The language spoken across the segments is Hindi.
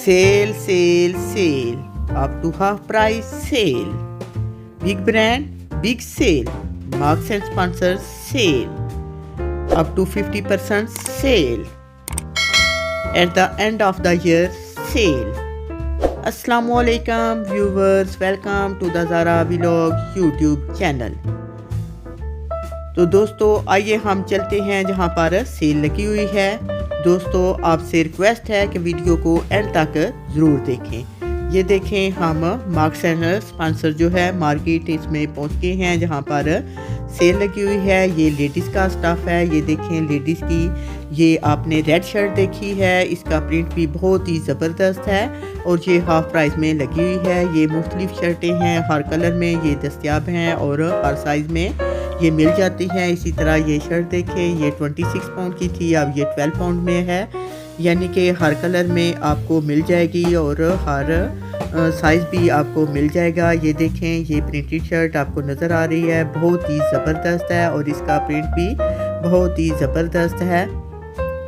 Sale, sale, sale. Up to half price sale. Big brand, big sale. Marks and Spencer sale. Up to 50% sale. At the end of the year sale. Assalamualaikum viewers, welcome to the Zara Vlog YouTube channel. तो दोस्तों आइए हम चलते हैं जहां पर सेल लगी हुई है। दोस्तों आपसे रिक्वेस्ट है कि वीडियो को एंड तक ज़रूर देखें। ये देखें हम मार्क्स एंड स्पेंसर जो है मार्केट इसमें पहुंच गए हैं जहां पर सेल लगी हुई है। ये लेडीज़ का स्टफ़ है। ये देखें लेडीज़ की ये आपने रेड शर्ट देखी है, इसका प्रिंट भी बहुत ही ज़बरदस्त है और ये हाफ प्राइस में लगी हुई है। ये मुख्तलिफ शर्टें हैं, हर कलर में ये दस्तियाब हैं और हर साइज़ में ये मिल जाती है। इसी तरह ये शर्ट देखें, ये 26 पाउंड की थी, अब ये 12 पाउंड में है, यानी कि हर कलर में आपको मिल जाएगी और हर साइज़ भी आपको मिल जाएगा। ये देखें ये प्रिंटेड शर्ट आपको नज़र आ रही है, बहुत ही ज़बरदस्त है और इसका प्रिंट भी बहुत ही ज़बरदस्त है।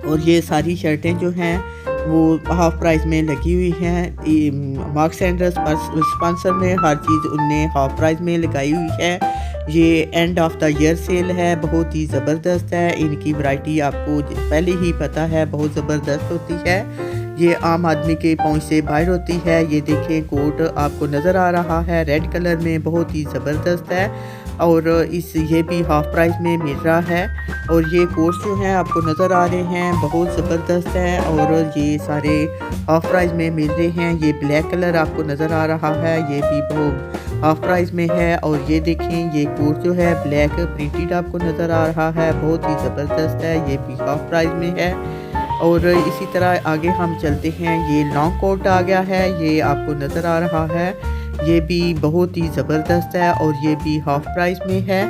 और ये सारी शर्टें जो हैं वो हाफ प्राइस में लगी हुई हैं। मार्क्स एंड स्पेंसर में हर चीज़ उनने हाफ प्राइस में लगाई हुई है। ये end of the year cell है, बहुत ही ज़बरदस्त है। इनकी वैरायटी आपको पहले ही पता है बहुत ज़बरदस्त होती है। ये आम आदमी के पहुंच से बाहर होती है। ये देखें कोट आपको नज़र आ रहा है रेड कलर में, बहुत ही ज़बरदस्त है और ये भी हाफ प्राइस में मिल रहा है। और ये कोट्स जो हैं आपको नज़र आ रहे हैं बहुत ज़बरदस्त हैं और ये सारे हाफ प्राइस में मिल रहे हैं। ये ब्लैक कलर आपको नज़र आ रहा है, ये भी बहुत हाफ प्राइस में है। और ये देखें ये कोट जो है ब्लैक प्रिंटेड आपको नज़र आ रहा है, बहुत ही ज़बरदस्त है, ये भी हाफ प्राइस में है। और इसी तरह आगे हम चलते हैं। ये लॉन्ग कोट आ गया है, ये आपको नज़र आ रहा है, ये भी बहुत ही ज़बरदस्त है और ये भी हाफ प्राइस में है।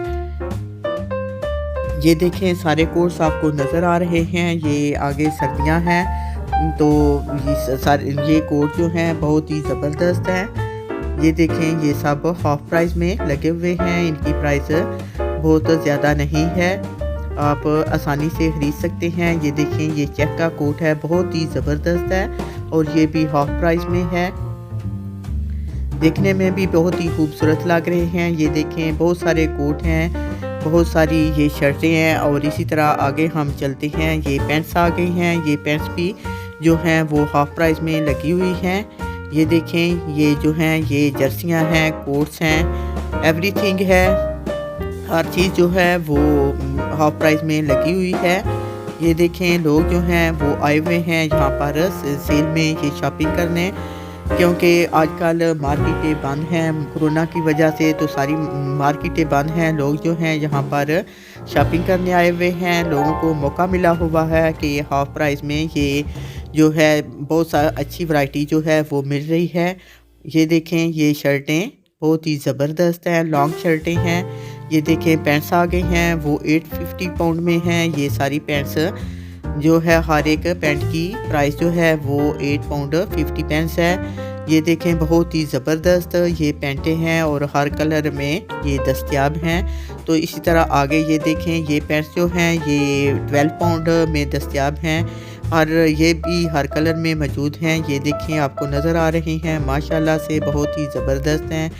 ये देखें सारे कोट्स आपको नज़र आ रहे हैं। ये आगे सर्दियां हैं तो ये कोट जो हैं बहुत ही ज़बरदस्त हैं। ये देखें ये सब हाफ प्राइस में लगे हुए हैं, इनकी प्राइस बहुत ज़्यादा नहीं है, आप आसानी से ख़रीद सकते हैं। ये देखें ये चेक का कोट है, बहुत ही ज़बरदस्त है और ये भी हाफ प्राइस में है, देखने में भी बहुत ही खूबसूरत लग रहे हैं। ये देखें बहुत सारे कोट हैं, बहुत सारी ये शर्टें हैं। और इसी तरह आगे हम चलते हैं। ये पैंट्स आ गई हैं, ये पैंट्स भी जो हैं वो हाफ प्राइस में लगी हुई हैं। ये देखें ये जो हैं ये जर्सियां हैं, कोट्स हैं, एवरीथिंग है, हर चीज़ जो है वो हाफ प्राइस में लगी हुई है। ये देखें लोग जो हैं वो आए हुए हैं यहाँ पर सेल में ये शॉपिंग करने, क्योंकि आजकल मार्केटें बंद हैं कोरोना की वजह से, तो सारी मार्केटें बंद हैं। लोग जो हैं यहाँ पर शॉपिंग करने आए हुए हैं। लोगों को मौका मिला हुआ है कि हाफ प्राइस में ये जो है बहुत अच्छी वैरायटी जो है वो मिल रही है। ये देखें ये शर्टें बहुत ही ज़बरदस्त हैं, लॉन्ग शर्टें हैं। ये देखें पैंट्स आ गए हैं, वो 850 पाउंड में हैं। ये सारी पैंट्स जो है हर एक पैंट की प्राइस जो है वो 8 पाउंड 50 पेंस है। ये देखें बहुत ही ज़बरदस्त ये पैंटें हैं और हर कलर में ये दस्तियाब हैं। तो इसी तरह आगे ये देखें ये पैंट्स जो हैं ये 12 पाउंड में दस्तियाब हैं और ये भी हर कलर में मौजूद हैं। ये देखें आपको नज़र आ रही हैं, माशाल्लाह से बहुत ही ज़बरदस्त हैं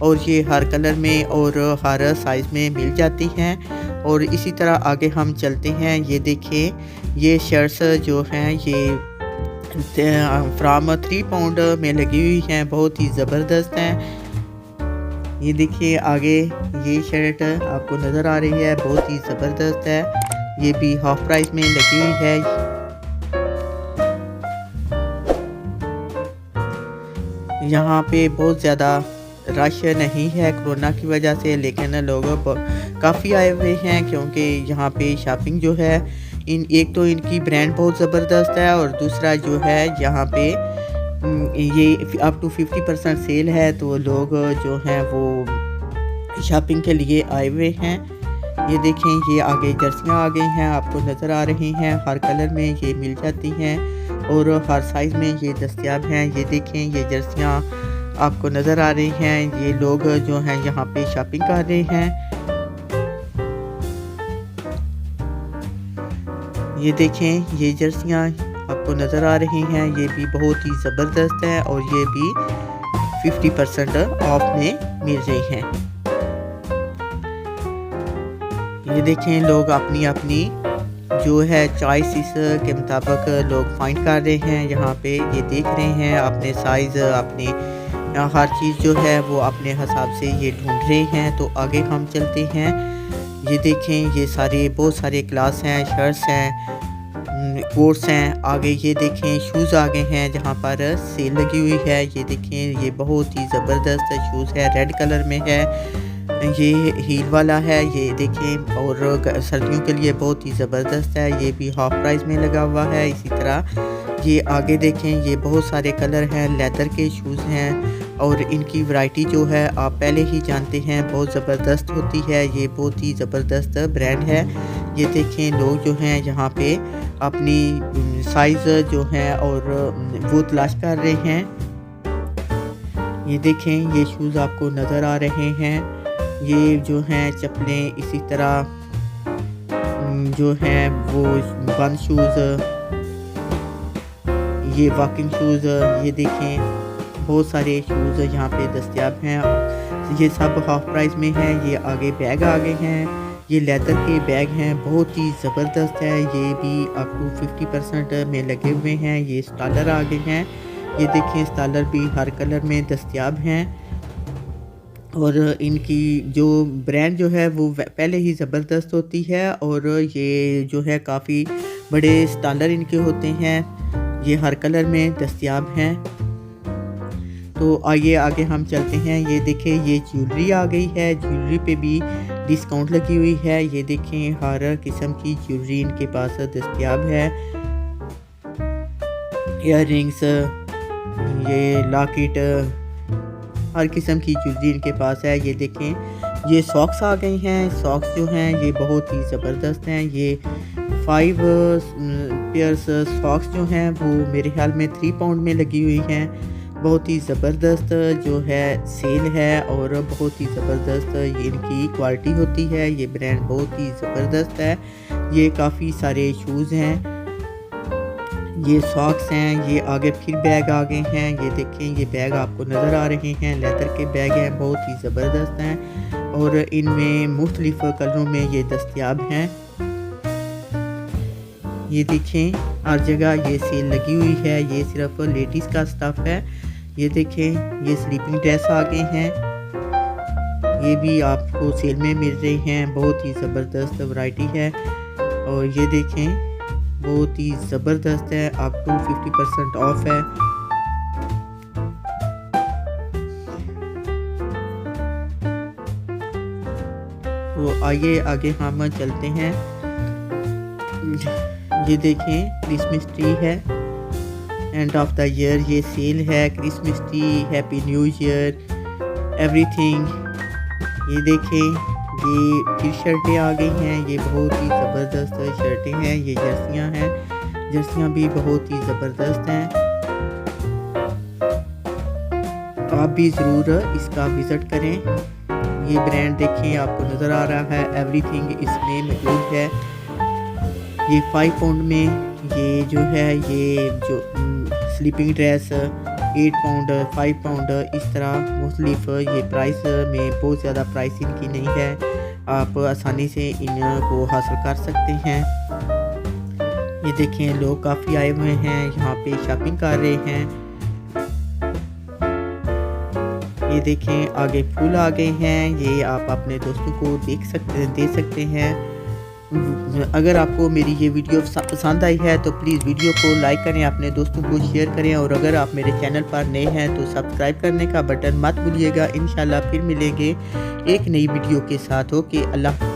और ये हर कलर में और हर साइज़ में मिल जाती हैं। और इसी तरह आगे हम चलते हैं। ये देखें ये शर्ट्स जो हैं ये फ्राम 3 पाउंड में लगी हुई हैं, बहुत ही ज़बरदस्त हैं। ये देखिए आगे ये शर्ट आपको नज़र आ रही है, बहुत ही ज़बरदस्त है, ये भी हाफ प्राइस में लगी हुई है। यहाँ पे बहुत ज़्यादा रश नहीं है कोरोना की वजह से, लेकिन लोग काफ़ी आए हुए हैं क्योंकि यहाँ पे शॉपिंग जो है एक तो इनकी ब्रांड बहुत ज़बरदस्त है और दूसरा जो है यहाँ पे ये अप टू 50% सेल है, तो लोग जो हैं वो शॉपिंग के लिए आए हुए हैं। ये देखें ये आगे जर्सियाँ आ गई हैं, आपको नज़र आ रही हैं, हर कलर में ये मिल जाती हैं और हर साइज़ में ये दस्तियाब हैं। ये देखें ये जर्सियाँ आपको नज़र आ रही हैं। ये लोग जो हैं यहाँ पे शॉपिंग कर रहे हैं। ये देखें ये जर्सियाँ आपको नज़र आ रहे हैं, ये भी बहुत ही ज़बरदस्त है और ये भी 50% ऑफ में मिल रही हैं। ये देखें लोग अपनी अपनी जो है चॉइस के मुताबिक लोग फाइंड कर रहे हैं। यहाँ पे ये देख रहे हैं अपने साइज़, अपने हर चीज़ जो है वो अपने हिसाब से ये ढूंढ रहे हैं। तो आगे हम चलते हैं। ये देखें ये सारे बहुत सारे क्लास हैं, शर्ट्स हैं, कोट्स हैं। आगे ये देखें शूज़ आ गए हैं जहाँ पर सेल लगी हुई है। ये देखें ये बहुत ही ज़बरदस्त शूज़ है, रेड कलर में है, ये हील वाला है। ये देखें और सर्दियों के लिए बहुत ही ज़बरदस्त है, ये भी हाफ प्राइस में लगा हुआ है। इसी तरह ये आगे देखें ये बहुत सारे कलर हैं, लेदर के शूज़ हैं और इनकी वैरायटी जो है आप पहले ही जानते हैं बहुत ज़बरदस्त होती है। ये बहुत ही ज़बरदस्त ब्रांड है। ये देखें लोग जो हैं यहाँ पे अपनी साइज़ जो है और वो तलाश कर रहे हैं। ये देखें ये शूज़ आपको नज़र आ रहे हैं, ये जो हैं चप्पलें, इसी तरह जो हैं वो बंद शूज़, ये वॉकिंग शूज़। ये देखें बहुत सारे शूज़ यहाँ पे दस्तयाब हैं, ये सब हाफ प्राइस में हैं। ये आगे बैग आ गए हैं, ये लेदर के बैग हैं, बहुत ही ज़बरदस्त है। ये भी अप टू 50% में लगे हुए हैं। ये स्टालर आ गए हैं, ये देखें स्टालर भी हर कलर में दस्तयाब हैं और इनकी जो ब्रांड जो है वो पहले ही ज़बरदस्त होती है और ये जो है काफ़ी बड़े स्टालर इनके होते हैं। ये हर कलर में दस्तयाब हैं। तो आइए आगे हम चलते हैं। ये देखें ये ज्वेलरी आ गई है, ज्वेलरी पे भी डिस्काउंट लगी हुई है। ये देखें हर किस्म की ज्वेलरी इनके पास दस्तयाब है, ईयर रिंग्स, ये लॉकेट, हर किस्म की ज्वेलरी इनके पास है। ये देखें ये सॉक्स आ गए हैं, सॉक्स जो हैं ये बहुत ही ज़बरदस्त हैं। ये 5 पेयर्स सॉक्स जो हैं वो मेरे ख्याल में 3 पाउंड में लगी हुई हैं। बहुत ही ज़बरदस्त जो है सेल है और बहुत ही ज़बरदस्त ये इनकी क्वालिटी होती है। ये ब्रांड बहुत ही ज़बरदस्त है। ये काफ़ी सारे शूज़ हैं, ये सॉक्स हैं। ये आगे फिर बैग आ गए हैं, ये देखें ये बैग आपको नज़र आ रहे हैं, लेदर के बैग हैं, बहुत ही ज़बरदस्त हैं और इनमें मुख्तलिफ कलरों में ये दस्तयाब हैं। ये देखें हर जगह ये सेल लगी हुई है, ये सिर्फ लेडीज़ का स्टफ़ है। ये देखें ये स्लीपिंग ड्रेस आ गए हैं, ये भी आपको सेल में मिल रहे हैं, बहुत ही ज़बरदस्त वैरायटी है और ये देखें बहुत ही ज़बरदस्त है, अप टू 50% ऑफ है। तो आइए आगे हम चलते हैं। ये देखें क्रिसमस ट्री है, एंड ऑफ द ईयर ये सेल है, Christmas tree, happy new year, everything. ये देखें ये फिर शर्टें आ गई हैं, ये बहुत ही ज़बरदस्त शर्टें हैं, ये जर्सियाँ हैं, जर्सियाँ भी बहुत ही ज़बरदस्त हैं। आप भी ज़रूर इसका विज़िट करें। ये ब्रांड देखें आपको नज़र आ रहा है, एवरीथिंग इसमें मौजूद है। ये 5 पाउंड में ये जो है ये जो स्लीपिंग ड्रेस 8 पाउंड 5 पाउंड इस तरह मुख्तलिफ ये प्राइस में बहुत ज़्यादा प्राइस इनकी नहीं है, आप आसानी से इनको हासिल कर सकते हैं। ये देखें लोग काफ़ी आए हुए हैं यहाँ पे शॉपिंग कर रहे हैं। ये देखें आगे फूल आ गए हैं, ये आप अपने दोस्तों को दे सकते हैं। अगर आपको मेरी ये वीडियो पसंद आई है तो प्लीज़ वीडियो को लाइक करें, अपने दोस्तों को शेयर करें और अगर आप मेरे चैनल पर नए हैं तो सब्सक्राइब करने का बटन मत भूलिएगा। इंशाल्लाह फिर मिलेंगे एक नई वीडियो के साथ। ओके, अल्लाह।